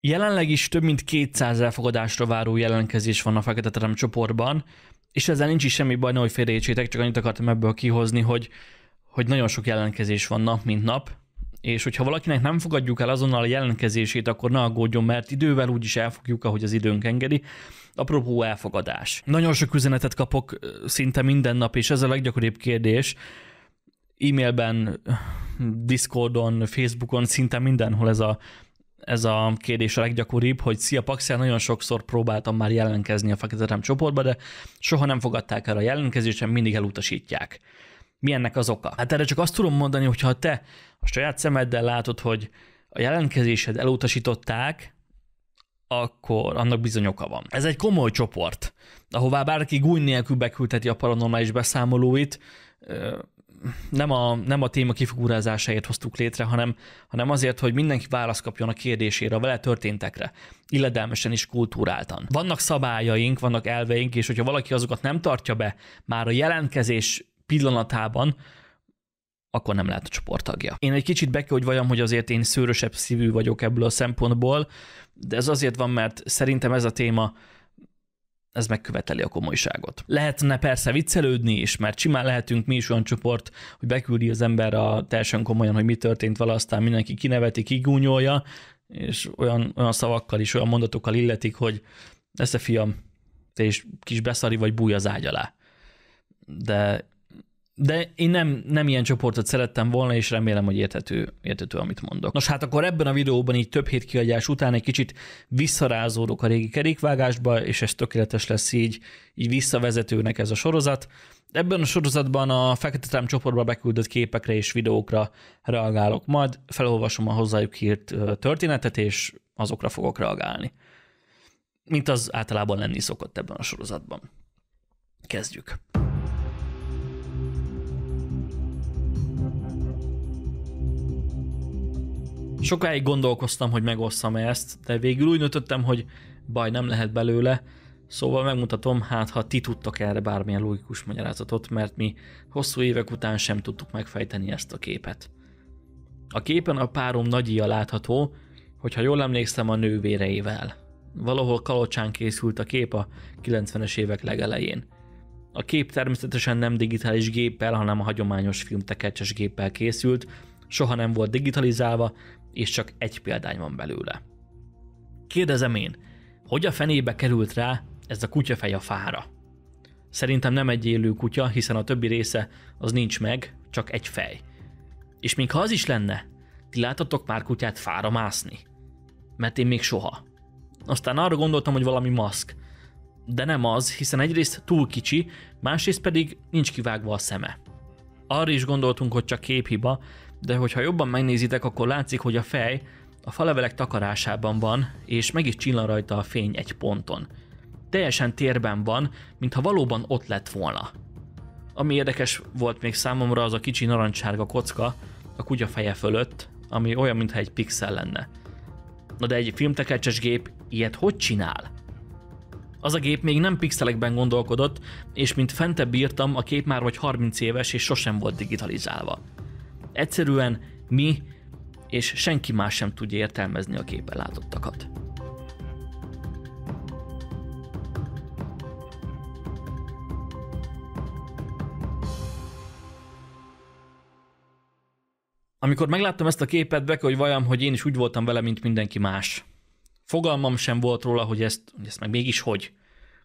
Jelenleg is több mint 200 elfogadásra váró jelentkezés van a Fekete Terem csoportban, és ezzel nincs is semmi baj, hogy félreértsétek, csak annyit akartam ebből kihozni, hogy nagyon sok jelentkezés van nap, mint nap, és hogyha valakinek nem fogadjuk el azonnal a jelentkezését, akkor ne aggódjon, mert idővel úgyis elfogjuk, ahogy az időnk engedi. Apropó elfogadás. Nagyon sok üzenetet kapok szinte minden nap, és ez a leggyakoribb kérdés. E-mailben, Discordon, Facebookon, szinte mindenhol ez a kérdés a leggyakoribb, hogy szia Paxel, nagyon sokszor próbáltam már jelentkezni a Fekete Terem csoportba, de soha nem fogadták el a jelentkezésen, mindig elutasítják. Mi ennek az oka? Hát erre csak azt tudom mondani, hogyha te a saját szemeddel látod, hogy a jelentkezésed elutasították, akkor annak bizony oka van. Ez egy komoly csoport, ahová bárki gúny nélkül beküldheti a paranormális beszámolóit. Nem a téma kifigurázásáért hoztuk létre, hanem azért, hogy mindenki választ kapjon a kérdésére, a vele történtekre, illedelmesen és kultúráltan. Vannak szabályaink, vannak elveink, és hogyha valaki azokat nem tartja be már a jelentkezés pillanatában, akkor nem lehet a csoporttagja. Én egy kicsit be kell, hogy valljam, hogy azért én szőrösebb szívű vagyok ebből a szempontból, de ez azért van, mert szerintem ez a téma, ez megköveteli a komolyságot. Lehetne persze viccelődni is, mert simán lehetünk mi is olyan csoport, hogy beküldi az ember teljesen komolyan, hogy mi történt vele, aztán mindenki kineveti, kigúnyolja, és olyan szavakkal is, olyan mondatokkal illetik, hogy esze fiam, te is kis beszari vagy, bújj az ágy alá. De én nem ilyen csoportot szerettem volna, és remélem, hogy érthető, amit mondok. Nos, hát akkor ebben a videóban így több hét kiadás után egy kicsit visszarázódok a régi kerékvágásba, és ez tökéletes lesz így visszavezetőnek ez a sorozat. Ebben a sorozatban a Fekete Terem csoportba beküldött képekre és videókra reagálok, majd felolvasom a hozzájuk írt történetet, és azokra fogok reagálni. Mint az általában lenni szokott ebben a sorozatban. Kezdjük. Sokáig gondolkoztam, hogy megosszam ezt, de végül úgy döntöttem, hogy baj nem lehet belőle, szóval megmutatom, hát ha ti tudtok erre bármilyen logikus magyarázatot, mert mi hosszú évek után sem tudtuk megfejteni ezt a képet. A képen a párom nagyija látható, hogyha jól emlékszem, a nővéreivel. Valahol Kalocsán készült a kép a 90-es évek legelején. A kép természetesen nem digitális géppel, hanem a hagyományos filmtekercses géppel készült, soha nem volt digitalizálva, és csak egy példány van belőle. Kérdezem én, hogy a fenébe került rá ez a kutyafej a fára? Szerintem nem egy élő kutya, hiszen a többi része az nincs meg, csak egy fej. És még ha az is lenne, ti láttatok már kutyát fára mászni? Mert én még soha. Aztán arra gondoltam, hogy valami maszk. De nem az, hiszen egyrészt túl kicsi, másrészt pedig nincs kivágva a szeme. Arra is gondoltunk, hogy csak képhiba, de hogyha jobban megnézitek, akkor látszik, hogy a fej a falevelek takarásában van, és meg is csillan rajta a fény egy ponton. Teljesen térben van, mintha valóban ott lett volna. Ami érdekes volt még számomra, az a kicsi narancssárga kocka a kutya feje fölött, ami olyan, mintha egy pixel lenne. Na de egy filmtekercses gép ilyet hogy csinál? Az a gép még nem pixelekben gondolkodott, és mint fentebb írtam, a kép már vagy 30 éves, és sosem volt digitalizálva. Egyszerűen mi és senki más sem tudja értelmezni a képen látottakat. Amikor megláttam ezt a képet, be kell, hogy valljam, hogy én is úgy voltam vele, mint mindenki más. Fogalmam sem volt róla, hogy ezt meg mégis hogy.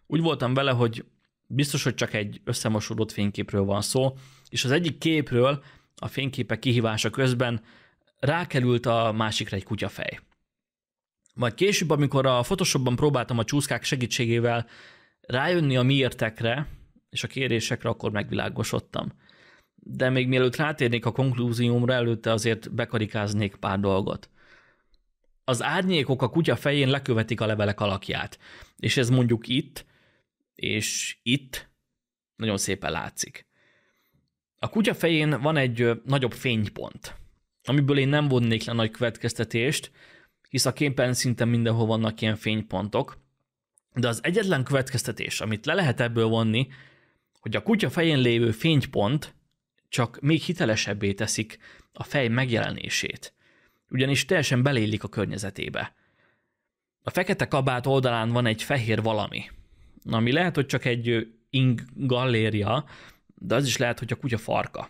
Úgy voltam vele, hogy biztos, hogy csak egy összemosódott fényképről van szó, és az egyik képről a fényképek kihívása közben rákerült a másikra egy kutyafej. Majd később, amikor a Photoshopban próbáltam a csúszkák segítségével rájönni a miértekre és a kérésekre, akkor megvilágosodtam. De még mielőtt rátérnék a konklúziómra, előtte azért bekarikáznék pár dolgot. Az árnyékok a kutya fején lekövetik a levelek alakját, és ez mondjuk itt és itt nagyon szépen látszik. A kutya fején van egy nagyobb fénypont, amiből én nem vonnék le nagy következtetést, hisz a képen szinte mindenhol vannak ilyen fénypontok, de az egyetlen következtetés, amit le lehet ebből vonni, hogy a kutya fején lévő fénypont csak még hitelesebbé teszik a fej megjelenését, ugyanis teljesen belélik a környezetébe. A fekete kabát oldalán van egy fehér valami, ami lehet, hogy csak egy ing galléria, de az is lehet, hogy a kutya farka.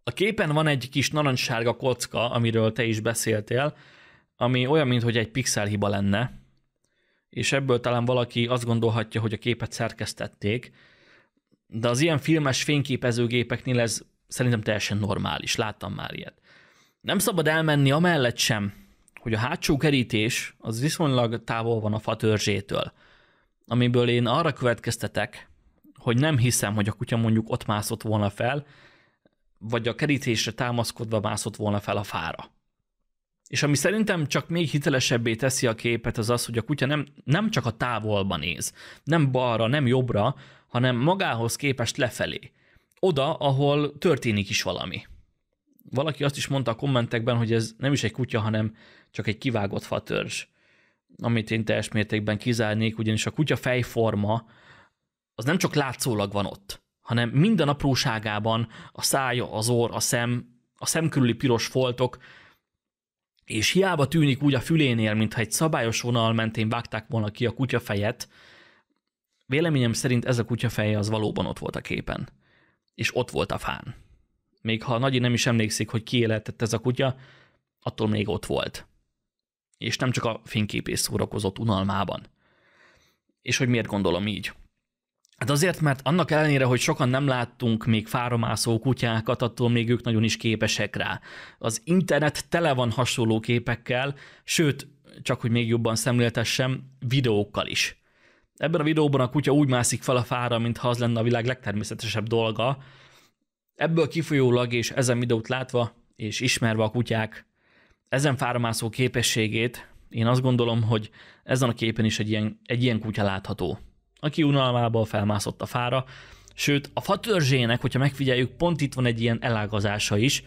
A képen van egy kis narancssárga kocka, amiről te is beszéltél, ami olyan, mintha egy pixelhiba lenne, és ebből talán valaki azt gondolhatja, hogy a képet szerkesztették, de az ilyen filmes fényképezőgépeknél ez szerintem teljesen normális, láttam már ilyet. Nem szabad elmenni amellett sem, hogy a hátsó kerítés az viszonylag távol van a fatörzsétől, amiből én arra következtetek, hogy nem hiszem, hogy a kutya mondjuk ott mászott volna fel, vagy a kerítésre támaszkodva mászott volna fel a fára. És ami szerintem csak még hitelesebbé teszi a képet, az az, hogy a kutya nem csak a távolba néz, nem balra, nem jobbra, hanem magához képest lefelé. Oda, ahol történik is valami. Valaki azt is mondta a kommentekben, hogy ez nem is egy kutya, hanem csak egy kivágott fatörzs, amit én teljes mértékben kizárnék, ugyanis a kutya fejforma az nem csak látszólag van ott, hanem minden apróságában a szája, az orr, a szem körüli piros foltok, és hiába tűnik úgy a fülénél, mintha egy szabályos vonal mentén vágták volna ki a kutyafejet, véleményem szerint ez a kutyafeje az valóban ott volt a képen. És ott volt a fán. Még ha Nagyi nem is emlékszik, hogy kiéletett ez a kutya, attól még ott volt. És nem csak a fényképész szórakozott unalmában. És hogy miért gondolom így? Hát azért, mert annak ellenére, hogy sokan nem láttunk még fáramászó kutyákat, attól még ők nagyon is képesek rá. Az internet tele van hasonló képekkel, sőt, csak hogy még jobban szemléltessem, videókkal is. Ebben a videóban a kutya úgy mászik fel a fára, mintha az lenne a világ legtermészetesebb dolga. Ebből kifolyólag és ezen videót látva és ismerve a kutyák ezen fáramászó képességét, én azt gondolom, hogy ezen a képen is egy ilyen kutya látható, aki unalmából felmászott a fára, sőt a fatörzsének, hogyha megfigyeljük, pont itt van egy ilyen elágazása is,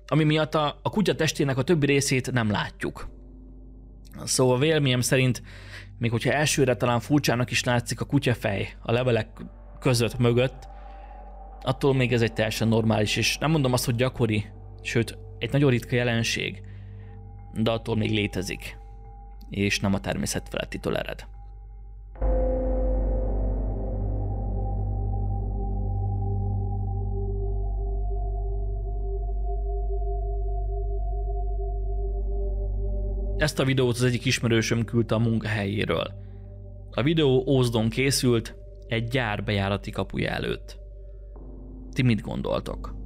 ami miatt a kutya testének a többi részét nem látjuk. Szóval véleményem szerint, még hogyha elsőre talán furcsának is látszik a kutyafej a levelek között, mögött, attól még ez egy teljesen normális, és nem mondom azt, hogy gyakori, sőt, egy nagyon ritka jelenség, de attól még létezik, és nem a természet felettitől ered. Ezt a videót az egyik ismerősöm küldte a munkahelyéről. A videó Ózdon készült, egy gyár bejárati kapuja előtt. Ti mit gondoltok?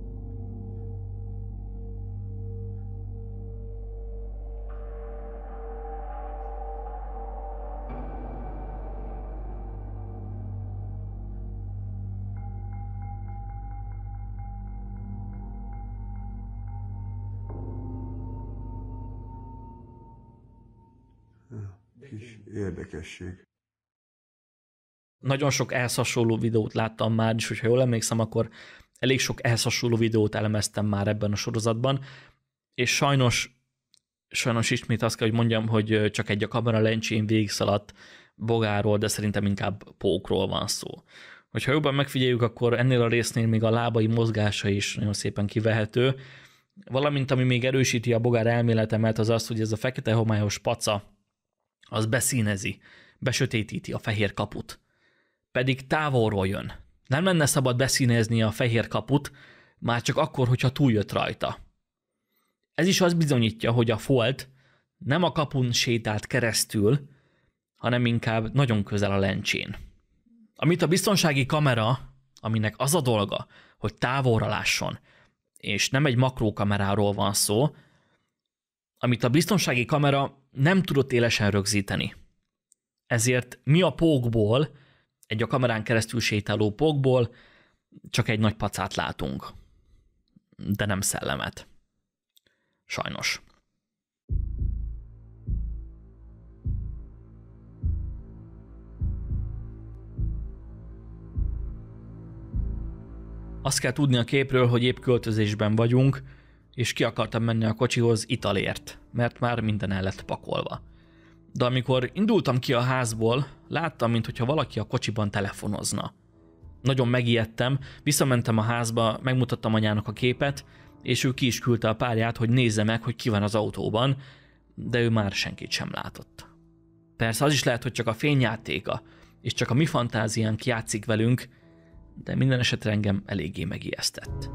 Kis érdekesség. Nagyon sok ehhez hasonló videót láttam már, és hogyha jól emlékszem, akkor elég sok ehhez hasonló videót elemeztem már ebben a sorozatban, és sajnos ismét azt kell, hogy mondjam, hogy csak egy a kamera lencsén végigszaladt bogáról, de szerintem inkább pókról van szó. Hogyha jobban megfigyeljük, akkor ennél a résznél még a lábai mozgása is nagyon szépen kivehető, valamint ami még erősíti a bogár elméletemet, az az, hogy ez a fekete homályos paca, az beszínezi, besötétíti a fehér kaput. Pedig távolról jön. Nem lenne szabad beszínezni a fehér kaput, már csak akkor, hogyha túljött rajta. Ez is azt bizonyítja, hogy a folt nem a kapun sétált keresztül, hanem inkább nagyon közel a lencsén. Amit a biztonsági kamera, aminek az a dolga, hogy távolra lásson, és nem egy makrókameráról van szó, amit a biztonsági kamera nem tudott élesen rögzíteni. Ezért mi a pókból, egy a kamerán keresztül sétáló pókból csak egy nagy pacát látunk. De nem szellemet. Sajnos. Azt kell tudni a képről, hogy épp költözésben vagyunk, és ki akartam menni a kocsihoz italért, mert már minden el lett pakolva. De amikor indultam ki a házból, láttam, mintha valaki a kocsiban telefonozna. Nagyon megijedtem, visszamentem a házba, megmutattam anyának a képet, és ő ki is küldte a párját, hogy nézze meg, hogy ki van az autóban, de ő már senkit sem látott. Persze az is lehet, hogy csak a fényjátéka, és csak a mi fantáziánk játszik velünk, de minden esetre engem eléggé megijesztett.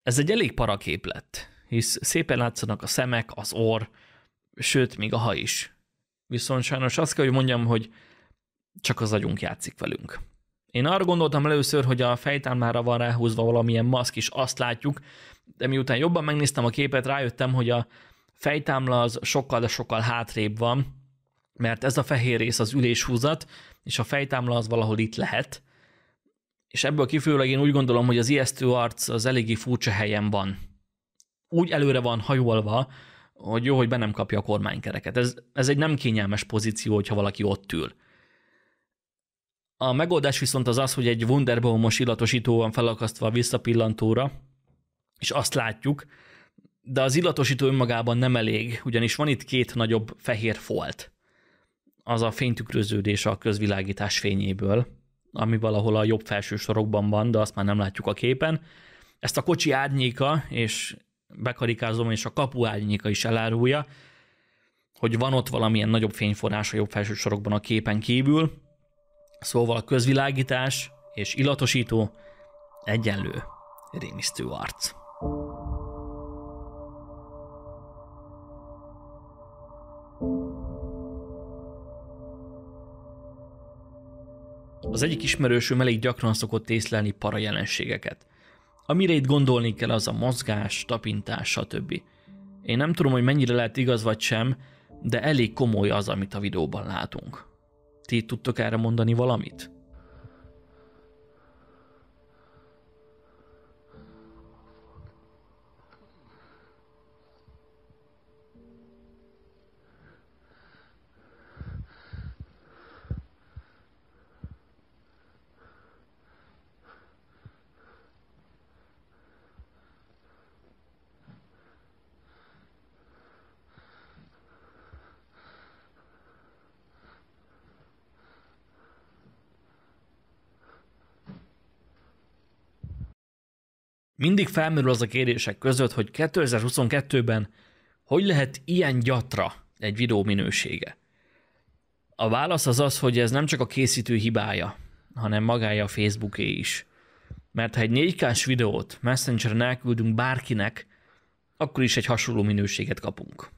Ez egy elég para képlet, hisz szépen látszanak a szemek, az orr, sőt, még a haj is. Viszont sajnos azt kell, hogy mondjam, hogy csak az agyunk játszik velünk. Én arra gondoltam először, hogy a fejtámlára van ráhúzva valamilyen maszk, és azt látjuk, de miután jobban megnéztem a képet, rájöttem, hogy a fejtámla az sokkal, de sokkal hátrébb van, mert ez a fehér rész az üléshúzat, és a fejtámla az valahol itt lehet. És ebből kifolyólag én úgy gondolom, hogy az ijesztő arc az eléggé furcsa helyen van. Úgy előre van hajolva, hogy jó, hogy be nem kapja a kormánykereket. Ez egy nem kényelmes pozíció, hogyha valaki ott ül. A megoldás viszont az, hogy egy Wunderbaumos illatosító van felakasztva a visszapillantóra, és azt látjuk, de az illatosító önmagában nem elég, ugyanis van itt két nagyobb fehér folt. Az a fénytükröződés a közvilágítás fényéből, ami valahol a jobb felső sorokban van, de azt már nem látjuk a képen. Ezt a kocsi árnyéka, és bekarikázom, és a kapu árnyéka is elárulja, hogy van ott valamilyen nagyobb fényforrás a jobb felső sorokban a képen kívül. Szóval a közvilágítás és illatosító egyenlő rémisztő arc. Az egyik ismerősöm elég gyakran szokott észlelni para jelenségeket. Amire itt gondolni kell, az a mozgás, tapintás, stb. Én nem tudom, hogy mennyire lehet igaz vagy sem, de elég komoly az, amit a videóban látunk. Ti tudtok erre mondani valamit? Mindig felmerül az a kérdések között, hogy 2022-ben hogy lehet ilyen gyatra egy videó minősége? A válasz az az, hogy ez nem csak a készítő hibája, hanem magája a Facebooké is. Mert ha egy 4K-s videót Messengeren elküldünk bárkinek, akkor is egy hasonló minőséget kapunk.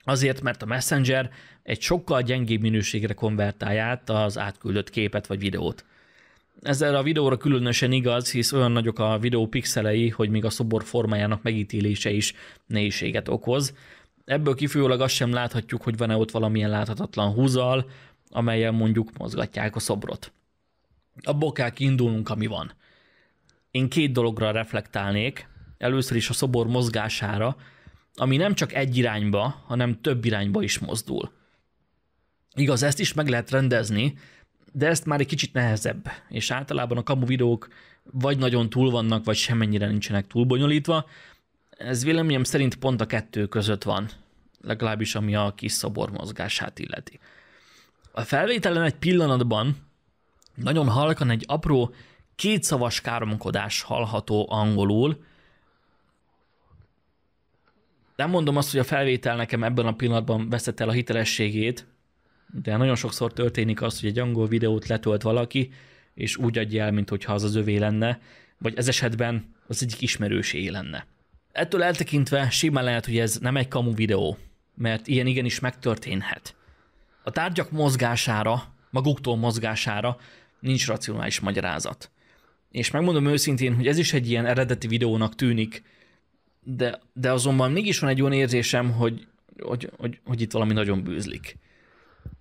Azért, mert a Messenger egy sokkal gyengébb minőségre konvertálja át az átküldött képet vagy videót. Ezzel a videóra különösen igaz, hisz olyan nagyok a videó pixelei, hogy még a szobor formájának megítélése is nehézséget okoz. Ebből kifolyólag azt sem láthatjuk, hogy van-e ott valamilyen láthatatlan húzal, amellyel mondjuk mozgatják a szobrot. Abból kell kiindulnunk, ami van. Én két dologra reflektálnék. Először is a szobor mozgására, ami nem csak egy irányba, hanem több irányba is mozdul. Igaz, ezt is meg lehet rendezni, de ezt már egy kicsit nehezebb, és általában a kamu videók vagy nagyon túl vannak, vagy semmennyire nincsenek túl bonyolítva. Ez véleményem szerint pont a kettő között van, legalábbis ami a kis szobor mozgását illeti. A felvételen egy pillanatban nagyon halkan egy apró kétszavas káromkodás hallható angolul. Nem mondom azt, hogy a felvétel nekem ebben a pillanatban veszett el a hitelességét, de nagyon sokszor történik az, hogy egy angol videót letölt valaki, és úgy adja el, mintha az az övé lenne, vagy ez esetben az egyik ismerősé lenne. Ettől eltekintve simán lehet, hogy ez nem egy kamu videó, mert ilyen igenis megtörténhet. A tárgyak mozgására, maguktól mozgására nincs racionális magyarázat. És megmondom őszintén, hogy ez is egy ilyen eredeti videónak tűnik, de azonban mégis van egy olyan érzésem, hogy itt valami nagyon bűzlik.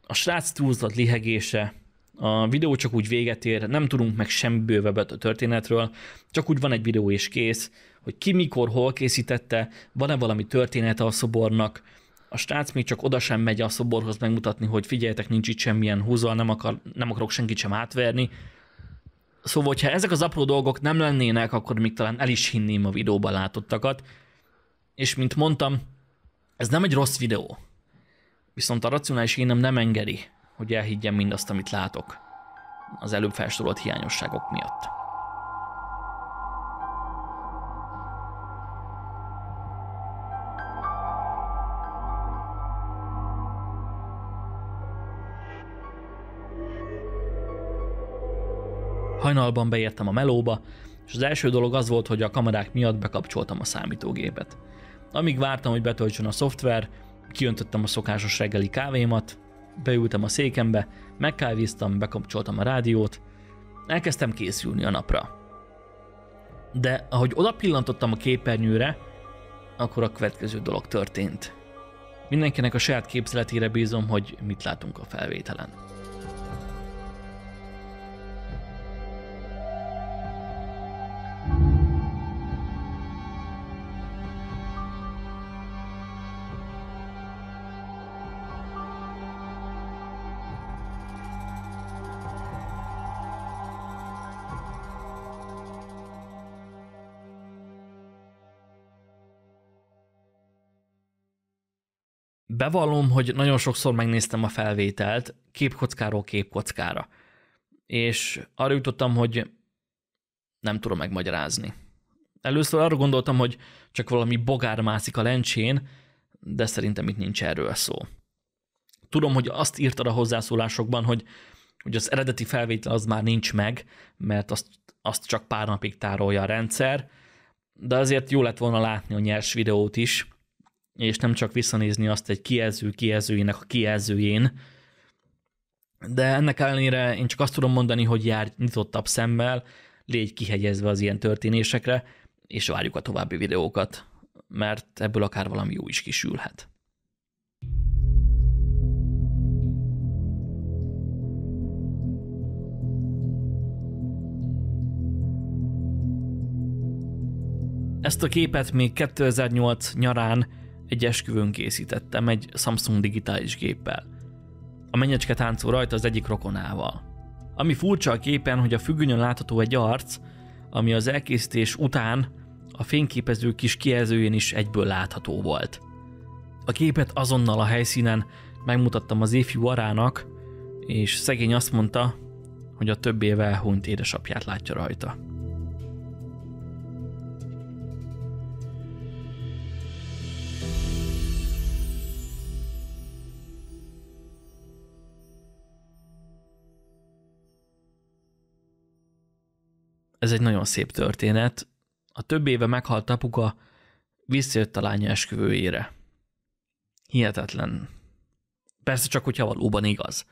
A srác túlzott lihegése, a videó csak úgy véget ér, nem tudunk meg semmi bővebbet a történetről, csak úgy van egy videó és kész, hogy ki, mikor, hol készítette, van-e valami története a szobornak. A srác még csak oda sem megy a szoborhoz megmutatni, hogy figyeljetek, nincs itt semmilyen húzal, nem akarok senkit sem átverni. Szóval, hogyha ezek az apró dolgok nem lennének, akkor még talán el is hinném a videóban látottakat. És mint mondtam, ez nem egy rossz videó. Viszont a racionális énem nem engedi, hogy elhiggyem mindazt, amit látok. az előbb felsorolt hiányosságok miatt. Hajnalban beértem a melóba, és az első dolog az volt, hogy a kamerák miatt bekapcsoltam a számítógépet. Amíg vártam, hogy betöltsön a szoftver, kiöntöttem a szokásos reggeli kávémat, beültem a székembe, megkávéztam, bekapcsoltam a rádiót, elkezdtem készülni a napra. De ahogy oda pillantottam a képernyőre, akkor a következő dolog történt. Mindenkinek a saját képzeletére bízom, hogy mit látunk a felvételen. Bevallom, hogy nagyon sokszor megnéztem a felvételt képkockáról képkockára, és arra jutottam, hogy nem tudom megmagyarázni. Először arra gondoltam, hogy csak valami bogár mászik a lencsén, de szerintem itt nincs erről szó. Tudom, hogy azt írtad a hozzászólásokban, hogy az eredeti felvétel az már nincs meg, mert azt csak pár napig tárolja a rendszer, de azért jó lett volna látni a nyers videót is, és nem csak visszanézni azt egy kijelző kijelzőjének a kijelzőjén. De ennek ellenére én csak azt tudom mondani, hogy járj nyitottabb szemmel, légy kihegyezve az ilyen történésekre, és várjuk a további videókat, mert ebből akár valami jó is kisülhet. Ezt a képet még 2008 nyarán egy esküvőn készítettem egy Samsung digitális géppel. A mennyecske táncol rajta az egyik rokonával. Ami furcsa a képen, hogy a függönyön látható egy arc, ami az elkészítés után a fényképező kis kijelzőjén is egyből látható volt. A képet azonnal a helyszínen megmutattam az ifjú arának, és szegény azt mondta, hogy a több éve elhunyt édesapját látja rajta. Ez egy nagyon szép történet. A több éve meghalt apuka visszajött a lánya esküvőjére. Hihetetlen. Persze csak, hogyha valóban igaz.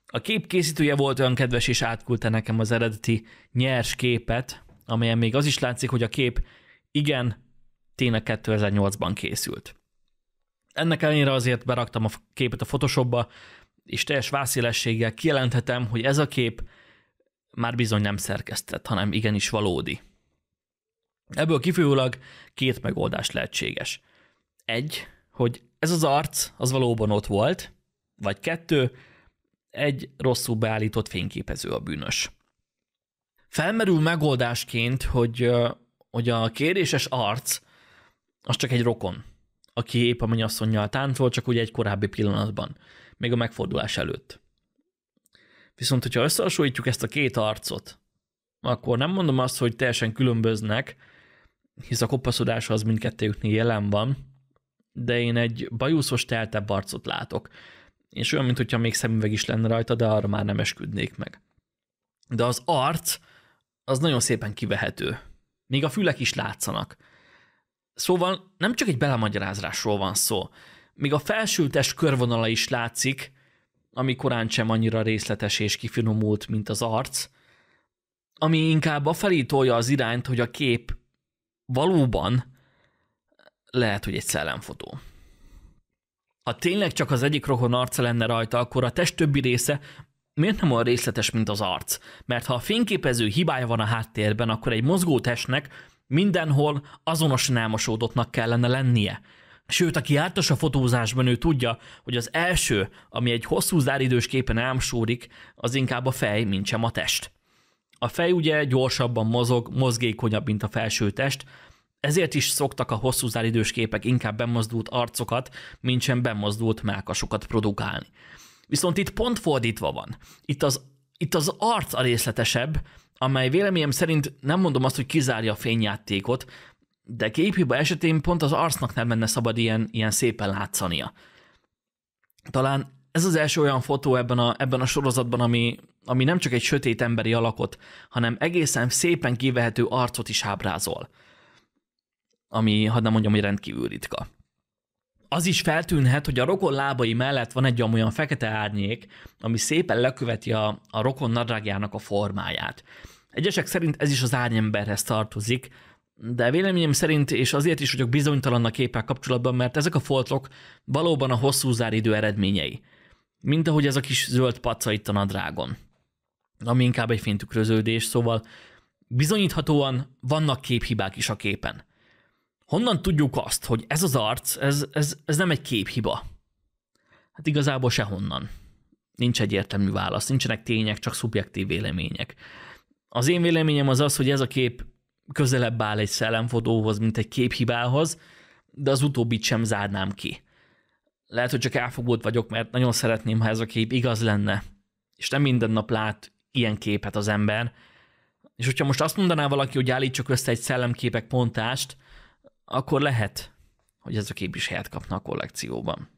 A kép készítője volt olyan kedves, és átküldte nekem az eredeti nyers képet, amelyen még az is látszik, hogy a kép igen, tényleg 2008-ban készült. Ennek ellenére azért beraktam a képet a Photoshopba, és teljes vászélességgel kijelenthetem, hogy ez a kép már bizony nem szerkesztett, hanem igenis valódi. Ebből kifolyólag két megoldás lehetséges. Egy, hogy ez az arc az valóban ott volt, vagy kettő, egy rosszul beállított fényképező a bűnös. Felmerül megoldásként, hogy a kéréses arc az csak egy rokon, aki épp a mennyasszonnyal táncol, csak ugye egy korábbi pillanatban, még a megfordulás előtt. Viszont, hogyha összehasonlítjuk ezt a két arcot, akkor nem mondom azt, hogy teljesen különböznek, hisz a kopaszodás az mindkettőjüknél jelen van, de én egy bajuszos, teltebb arcot látok, és olyan, mintha még szemüveg is lenne rajta, de arra már nem esküdnék meg. De az arc, az nagyon szépen kivehető. Még a fülek is látszanak. Szóval nem csak egy belemagyarázásról van szó. Még a felső test körvonala is látszik, ami korán sem annyira részletes és kifinomult, mint az arc, ami inkább afelé tolja az irányt, hogy a kép valóban lehet, hogy egy szellemfotó. Ha tényleg csak az egyik rokon arca lenne rajta, akkor a test többi része miért nem olyan részletes, mint az arc? Mert ha a fényképező hibája van a háttérben, akkor egy mozgó testnek mindenhol azonosan elmosódottnak kellene lennie. Sőt, aki jártas a fotózásban, ő tudja, hogy az első, ami egy hosszú záridős képen elmosódik, az inkább a fej, mint sem a test. A fej ugye gyorsabban mozog, mozgékonyabb, mint a felső test, ezért is szoktak a hosszú záridős képek inkább bemozdult arcokat, mint sem bemozdult mellkasokat produkálni. Viszont itt pont fordítva van. Itt az Itt az arc a részletesebb, amely véleményem szerint nem mondom azt, hogy kizárja a fényjátékot, de képhiba esetén pont az arcnak nem lenne szabad ilyen szépen látszania. Talán ez az első olyan fotó ebben a sorozatban, ami nem csak egy sötét emberi alakot, hanem egészen szépen kivehető arcot is ábrázol. Ami, hadd nem mondjam, hogy rendkívül ritka. Az is feltűnhet, hogy a rokon lábai mellett van egy olyan fekete árnyék, ami szépen leköveti a rokon nadrágjának a formáját. Egyesek szerint ez is az árnyemberhez tartozik, de véleményem szerint, és azért is vagyok bizonytalan a képpel kapcsolatban, mert ezek a foltok valóban a hosszú záridő eredményei. Mint ahogy ez a kis zöld paca itt a nadrágon. Ami inkább egy fénytükröződés, szóval bizonyíthatóan vannak képhibák is a képen. Honnan tudjuk azt, hogy ez az arc, ez nem egy képhiba? Hát igazából sehonnan. Nincs egyértelmű válasz, nincsenek tények, csak szubjektív vélemények. Az én véleményem az, hogy ez a kép közelebb áll egy szellemfotóhoz, mint egy képhibához, de az utóbbit sem zárnám ki. Lehet, hogy csak elfogult vagyok, mert nagyon szeretném, ha ez a kép igaz lenne, és nem minden nap lát ilyen képet az ember. És hogyha most azt mondaná valaki, hogy állítsuk össze egy szellemképek pontást, akkor lehet, hogy ez a kép is helyet kapna a kollekcióban.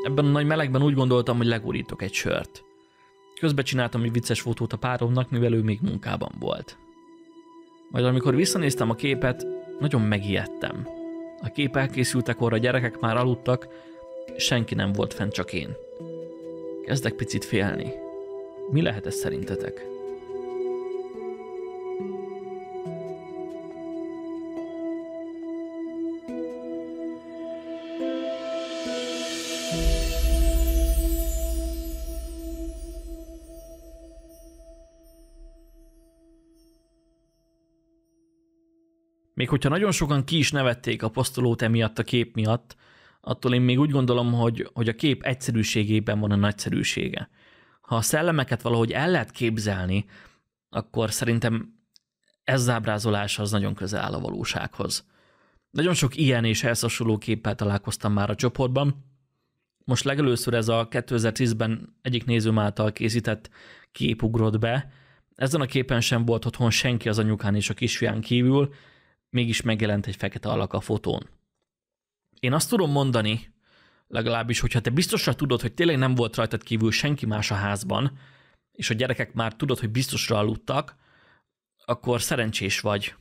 Ebben a nagy melegben úgy gondoltam, hogy legurítok egy sört. Közben csináltam egy vicces fotót a páromnak, mivel ő még munkában volt. Majd amikor visszanéztem a képet, nagyon megijedtem. A kép elkészültekor a gyerekek már aludtak, senki nem volt fent, csak én. Kezdek picit félni. Mi lehet ez szerintetek? Még hogyha nagyon sokan ki is nevették a posztolót emiatt a kép miatt, attól én még úgy gondolom, hogy a kép egyszerűségében van a nagyszerűsége. Ha a szellemeket valahogy el lehet képzelni, akkor szerintem ez az ábrázolás az nagyon közel áll a valósághoz. Nagyon sok ilyen és ehhez hasonló képpel találkoztam már a csoportban. Most legelőször ez a 2010-ben egyik nézőm által készített kép ugrott be. Ezen a képen sem volt otthon senki az anyukán és a kisfián kívül, mégis megjelent egy fekete alak a fotón. Én azt tudom mondani, legalábbis, hogyha te biztosra tudod, hogy tényleg nem volt rajtad kívül senki más a házban, és a gyerekek már tudod, hogy biztosra aludtak, akkor szerencsés vagy.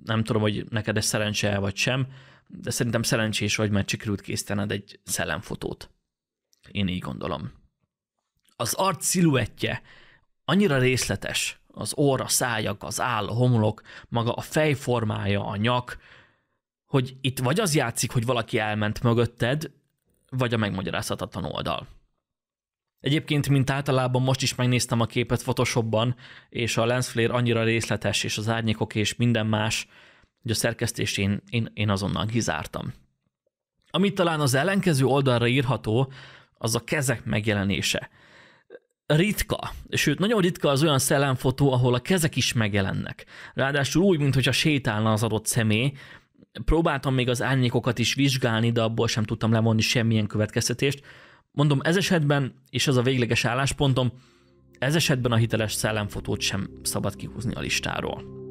Nem tudom, hogy neked ez szerencse vagy sem, de szerintem szerencsés vagy, mert sikerült készítened egy szellemfotót. Én így gondolom. Az arc sziluettje annyira részletes, az orr, a szájak, az áll, a homlok, maga a fejformája, a nyak, hogy itt vagy az játszik, hogy valaki elment mögötted, vagy a megmagyarázhatatlan oldal. Egyébként, mint általában most is megnéztem a képet Photoshopban, és a lens flare annyira részletes, és az árnyékok és minden más, hogy a szerkesztést én azonnal kizártam. Amit talán az ellenkező oldalra írható, az a kezek megjelenése. Ritka, sőt nagyon ritka az olyan szellemfotó, ahol a kezek is megjelennek. Ráadásul úgy, mintha sétálna az adott személy. Próbáltam még az árnyékokat is vizsgálni, de abból sem tudtam levonni semmilyen következtetést. Mondom, ez esetben, és ez a végleges álláspontom, ez esetben a hiteles szellemfotót sem szabad kihúzni a listáról.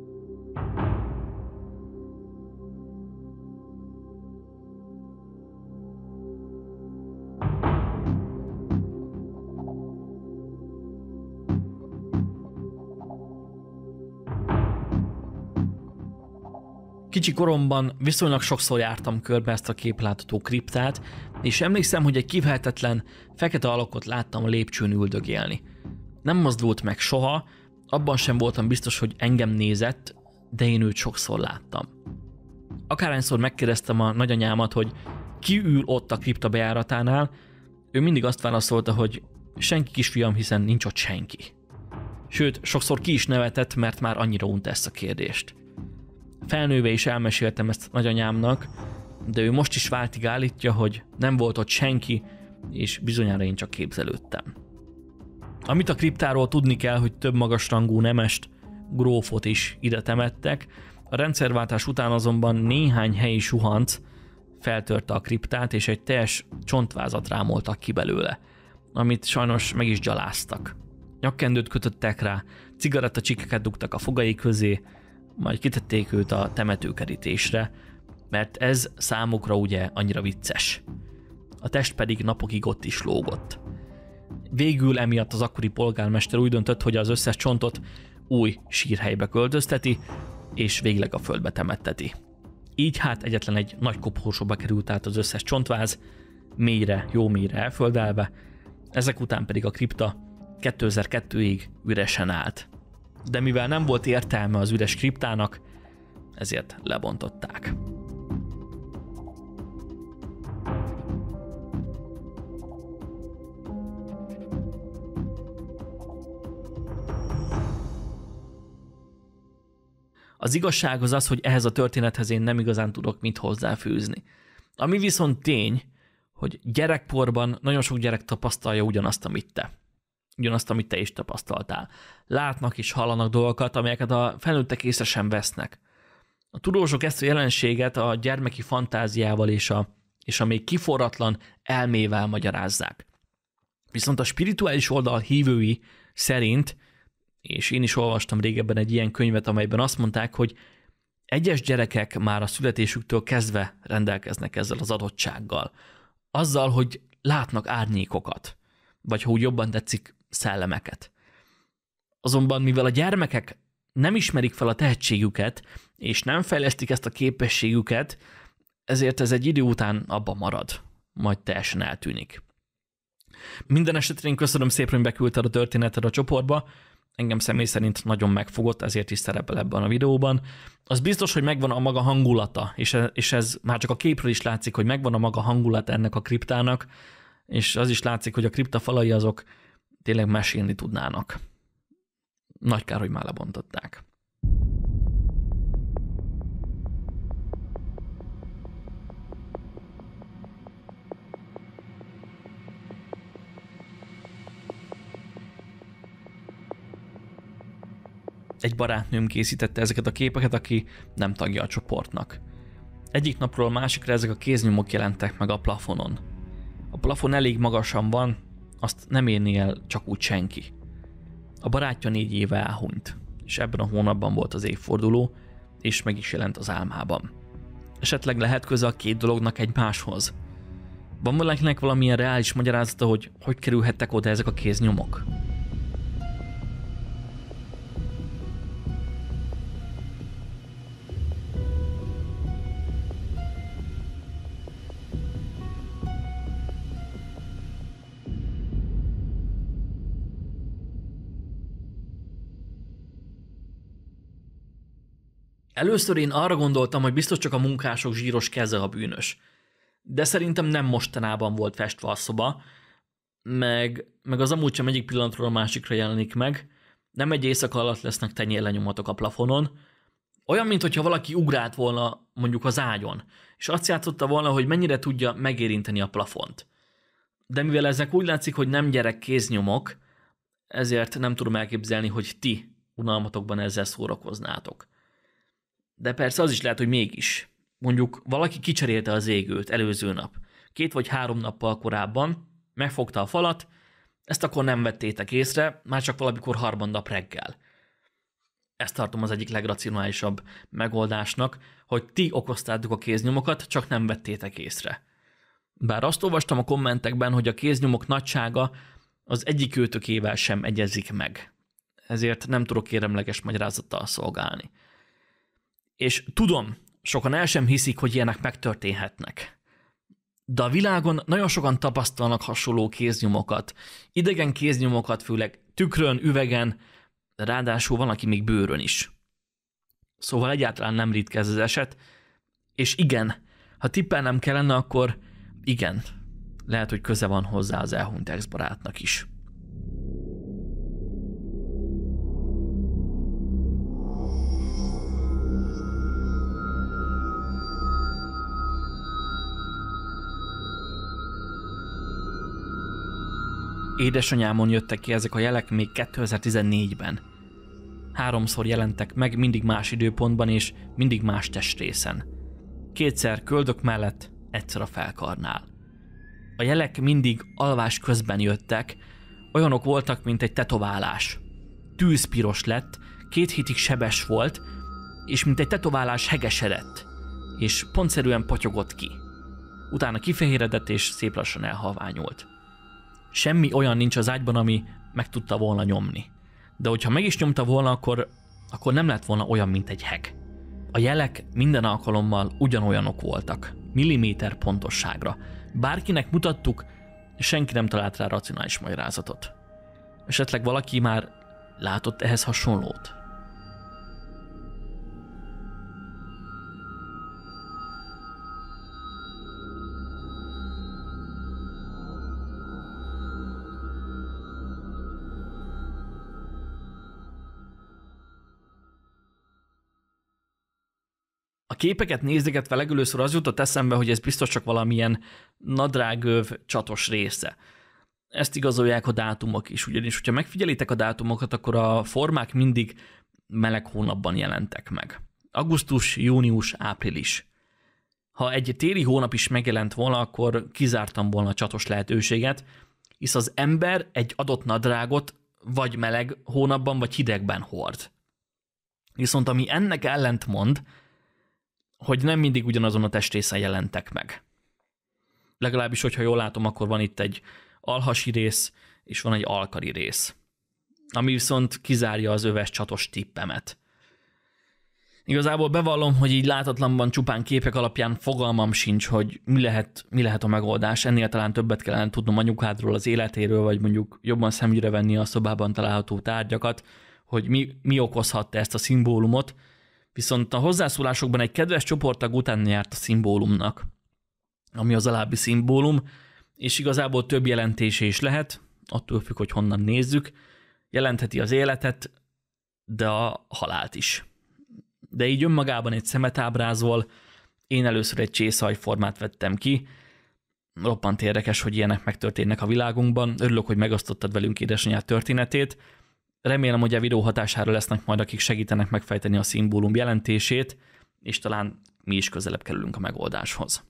Kicsi koromban viszonylag sokszor jártam körbe ezt a képlátható kriptát, és emlékszem, hogy egy kivehetetlen, fekete alakot láttam a lépcsőn üldögélni. Nem mozdult meg soha, abban sem voltam biztos, hogy engem nézett, de én őt sokszor láttam. Akárhányszor megkérdeztem a nagyanyámat, hogy ki ül ott a kripta bejáratánál, ő mindig azt válaszolta, hogy senki kisfiam, hiszen nincs ott senki. Sőt, sokszor ki is nevetett, mert már annyira unta ezt a kérdést. Felnőve is elmeséltem ezt nagyanyámnak, de ő most is váltig állítja, hogy nem volt ott senki, és bizonyára én csak képzelődtem. Amit a kriptáról tudni kell, hogy több magasrangú nemest, grófot is ide temettek, A rendszerváltás után azonban néhány helyi suhanc feltörte a kriptát, és egy teljes csontvázat rámoltak ki belőle, amit sajnos meg is gyaláztak. Nyakkendőt kötöttek rá, cigarettacsikeket dugtak a fogai közé, majd kitették őt a temetőkerítésre, mert ez számukra ugye annyira vicces. A test pedig napokig ott is lógott. Végül emiatt az akkori polgármester úgy döntött, hogy az összes csontot új sírhelybe költözteti, és végleg a földbe temetteti. Így hát egyetlen egy nagy koporsóba került át az összes csontváz, mélyre, jó mélyre elföldelve, ezek után pedig a kripta 2002-ig üresen állt. De mivel nem volt értelme az üres kriptának, ezért lebontották. Az igazság az az, hogy ehhez a történethez én nem igazán tudok mit hozzáfűzni. Ami viszont tény, hogy gyerekkorban nagyon sok gyerek tapasztalja ugyanazt, amit te is tapasztaltál. Látnak és hallanak dolgokat, amelyeket a felnőttek észre sem vesznek. A tudósok ezt a jelenséget a gyermeki fantáziával és a még kiforratlan elmével magyarázzák. Viszont a spirituális oldal hívői szerint, és én is olvastam régebben egy ilyen könyvet, amelyben azt mondták, hogy egyes gyerekek már a születésüktől kezdve rendelkeznek ezzel az adottsággal. Azzal, hogy látnak árnyékokat, vagy ha úgy jobban tetszik, szellemeket. Azonban mivel a gyermekek nem ismerik fel a tehetségüket, és nem fejlesztik ezt a képességüket, ezért ez egy idő után abba marad, majd teljesen eltűnik. Minden esetre én köszönöm szépen, hogy beküldted a történeted a csoportba, engem személy szerint nagyon megfogott, ezért is szerepel ebben a videóban. Az biztos, hogy megvan a maga hangulata, és ez már csak a képről is látszik, hogy megvan a maga hangulat ennek a kriptának, és az is látszik, hogy a kripta falai azok tényleg mesélni tudnának. Nagy kár, hogy már lebontották. Egy barátnőm készítette ezeket a képeket, aki nem tagja a csoportnak. Egyik napról a másikra ezek a kéznyomok jelentek meg a plafonon. A plafon elég magasan van, azt nem érni el csak úgy senki. A barátja 4 éve elhunyt, és ebben a hónapban volt az évforduló, és meg is jelent az álmában. Esetleg lehet köze a két dolognak egymáshoz? Van valakinek valamilyen reális magyarázata, hogy kerülhettek oda ezek a kéznyomok? Először én arra gondoltam, hogy biztos csak a munkások zsíros keze a bűnös. De szerintem nem mostanában volt festve a szoba, meg az amúgy sem egyik pillanatról a másikra jelenik meg, nem egy éjszaka alatt lesznek tenyérlenyomatok a plafonon, olyan, mintha valaki ugrált volna mondjuk az ágyon, és azt játszotta volna, hogy mennyire tudja megérinteni a plafont. De mivel ezek úgy látszik, hogy nem gyerek kéznyomok, ezért nem tudom elképzelni, hogy ti unalmatokban ezzel szórakoznátok. De persze az is lehet, hogy mégis. Mondjuk valaki kicserélte az égőt előző nap. 2 vagy 3 nappal korábban megfogta a falat, ezt akkor nem vettétek észre, már csak valamikor harmadnap reggel. Ezt tartom az egyik legracionálisabb megoldásnak, hogy ti okoztátok a kéznyomokat, csak nem vettétek észre. Bár azt olvastam a kommentekben, hogy a kéznyomok nagysága az egyik őtökével sem egyezik meg. Ezért nem tudok éremleges magyarázattal szolgálni. És tudom, sokan el sem hiszik, hogy ilyenek megtörténhetnek. De a világon nagyon sokan tapasztalnak hasonló kéznyomokat, idegen kéznyomokat, főleg tükrön, üvegen, de ráadásul van, aki még bőrön is. Szóval egyáltalán nem ritka ez az eset, és igen, ha tippelnem kellene, akkor igen, lehet, hogy köze van hozzá az elhunyt ex-barátnak is. Édesanyámon jöttek ki ezek a jelek még 2014-ben. 3-szor jelentek meg, mindig más időpontban és mindig más testrészen. 2-szer köldök mellett, egyszer a felkarnál. A jelek mindig alvás közben jöttek, olyanok voltak, mint egy tetoválás. Tűzpiros lett, 2 hétig sebes volt, és mint egy tetoválás hegesedett, és pontszerűen potyogott ki. Utána kifehéredett és szép lassan elhalványult. Semmi olyan nincs az ágyban, ami meg tudta volna nyomni. De hogyha meg is nyomta volna, akkor nem lett volna olyan, mint egy heg. A jelek minden alkalommal ugyanolyanok voltak, milliméter pontosságra. Bárkinek mutattuk, senki nem talált rá racionális magyarázatot. Esetleg valaki már látott ehhez hasonlót? A képeket nézdegetve legelőször az jutott eszembe, hogy ez biztos csak valamilyen nadrágöv csatos része. Ezt igazolják a dátumok is, ugyanis, hogyha megfigyelitek a dátumokat, akkor a formák mindig meleg hónapban jelentek meg. Augusztus, június, április. Ha egy téli hónap is megjelent volna, akkor kizártam volna a csatos lehetőséget, hisz az ember egy adott nadrágot vagy meleg hónapban, vagy hidegben hord. Viszont ami ennek ellentmond, hogy nem mindig ugyanazon a testrészen jelentek meg. Legalábbis, hogyha jól látom, akkor van itt egy alhasi rész, és van egy alkari rész, ami viszont kizárja az öves csatos tippemet. Igazából bevallom, hogy így látatlanban csupán képek alapján fogalmam sincs, hogy mi lehet a megoldás. Ennél talán többet kellene tudnom anyukádról, az életéről, vagy mondjuk jobban szemügyre venni a szobában található tárgyakat, hogy mi okozhatta ezt a szimbólumot. Viszont a hozzászólásokban egy kedves csoporttag után járt a szimbólumnak, ami az alábbi szimbólum, és igazából több jelentése is lehet, attól függ, hogy honnan nézzük. Jelentheti az életet, de a halált is. De így önmagában egy szemet ábrázol, én először egy csészehajformát vettem ki. Roppant érdekes, hogy ilyenek megtörténnek a világunkban. Örülök, hogy megosztottad velünk édesanyád történetét. Remélem, hogy a videó hatására lesznek majd, akik segítenek megfejteni a szimbólum jelentését, és talán mi is közelebb kerülünk a megoldáshoz.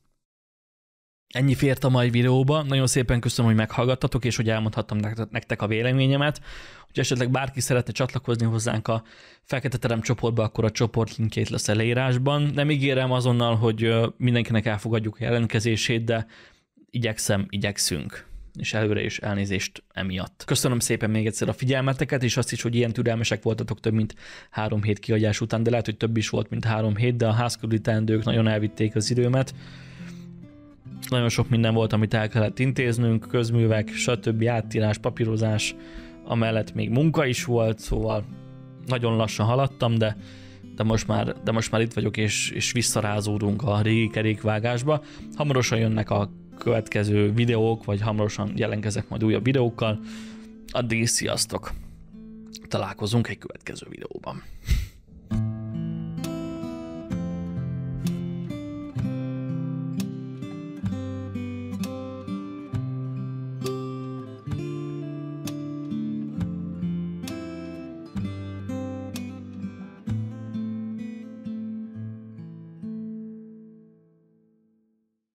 Ennyi fért a mai videóba. Nagyon szépen köszönöm, hogy meghallgattatok, és hogy elmondhattam nektek a véleményemet. Hogy esetleg bárki szeretne csatlakozni hozzánk a Fekete Terem csoportba, akkor a csoport linkjét lesz a leírásban. Nem ígérem azonnal, hogy mindenkinek elfogadjuk a jelentkezését, de igyekszünk. És előre is elnézést emiatt. Köszönöm szépen még egyszer a figyelmeteket, és azt is, hogy ilyen türelmesek voltatok több mint 3 hét kiadás után, de lehet, hogy több is volt, mint 3 hét, de a házkörüli teendők nagyon elvitték az időmet. Nagyon sok minden volt, amit el kellett intéznünk, közművek, stb. Átírás, papírozás, amellett még munka is volt, szóval nagyon lassan haladtam, de most már itt vagyok, és visszarázódunk a régi kerékvágásba. Hamarosan jönnek a következő videók, vagy hamarosan jelentkezek majd újabb videókkal. Addig is sziasztok! Találkozunk egy következő videóban.